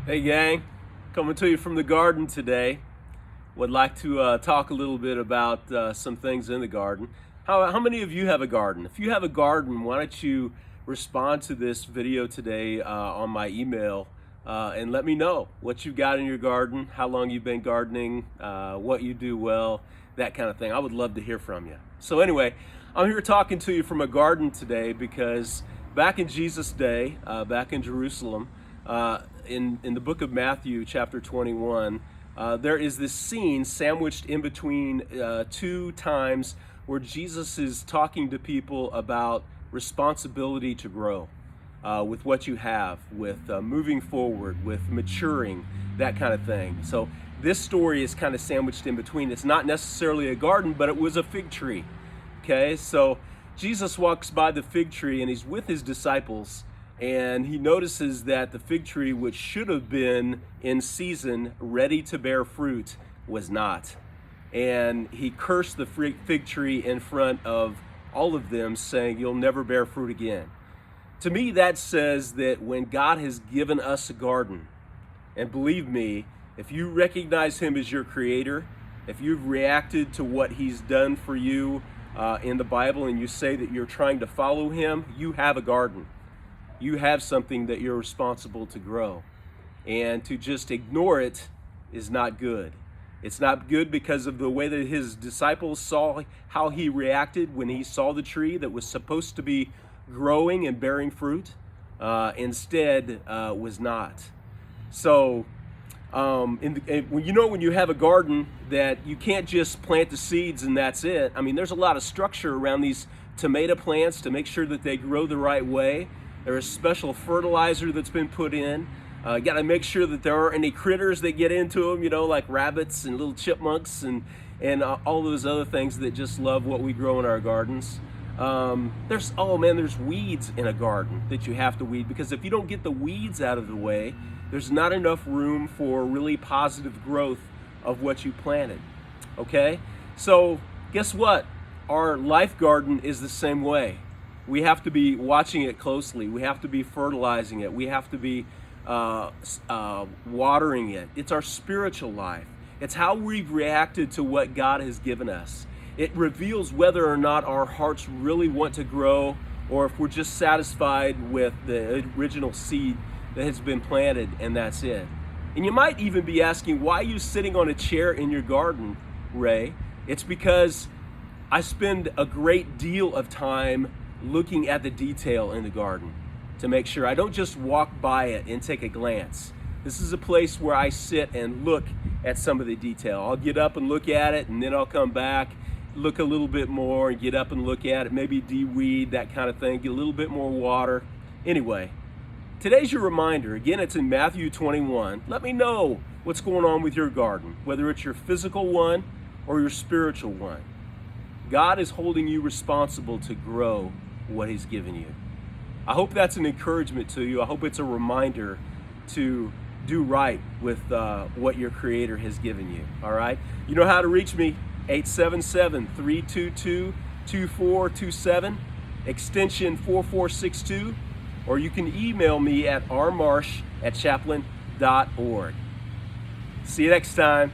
Hey gang, coming to you from the garden today. Would like to talk a little bit about some things in the garden. How many of you have a garden? If you have a garden, why don't you respond to this video today on my email and let me know what you've got in your garden, how long you've been gardening, what you do well, that kind of thing. I would love to hear from you. So anyway, I'm here talking to you from a garden today because back in Jesus' day, back in Jerusalem, in the book of Matthew, chapter 21, there is this scene sandwiched in between two times where Jesus is talking to people about responsibility to grow with what you have, with moving forward, with maturing, that kind of thing. So this story is kind of sandwiched in between. It's not necessarily a garden, but it was a fig tree. Okay, so Jesus walks by the fig tree and he's with his disciples, and he notices that the fig tree, which should have been in season, ready to bear fruit, was not. And he cursed the fig tree in front of all of them, saying, "You'll never bear fruit again." To me, that says that when God has given us a garden, and believe me, if you recognize him as your creator, if you've reacted to what he's done for you in the Bible, and you say that you're trying to follow him, you have a garden. You have something that you're responsible to grow. And to just ignore it is not good. It's not good because of the way that his disciples saw how he reacted when he saw the tree that was supposed to be growing and bearing fruit, instead was not. So when you have a garden, that you can't just plant the seeds and that's it. I mean, there's a lot of structure around these tomato plants to make sure that they grow the right way. There is special fertilizer that's been put in. You got to make sure that there aren't any critters that get into them, like rabbits and little chipmunks and all those other things that just love what we grow in our gardens. There's weeds in a garden that you have to weed, because if you don't get the weeds out of the way, there's not enough room for really positive growth of what you planted. Okay? So guess what? Our life garden is the same way. We have to be watching it closely. We have to be fertilizing it. We have to be watering it. It's our spiritual life. It's how we've reacted to what God has given us. It reveals whether or not our hearts really want to grow, or if we're just satisfied with the original seed that has been planted and that's it. And you might even be asking, why are you sitting on a chair in your garden, Ray? It's because I spend a great deal of time looking at the detail in the garden to make sure I don't just walk by it and take a glance. This is a place where I sit and look at some of the detail. I'll get up and look at it, and then I'll come back, look a little bit more, and get up and look at it, maybe de-weed, that kind of thing, get a little bit more water. Anyway, today's your reminder. Again, it's in Matthew 21. Let me know what's going on with your garden, whether it's your physical one or your spiritual one. God is holding you responsible to grow what he's given you. I hope that's an encouragement to you. I hope it's a reminder to do right with what your Creator has given you. All right? You know how to reach me, 877-322-2427, extension 4462, or you can email me at rmarsh@chaplain.org. See you next time.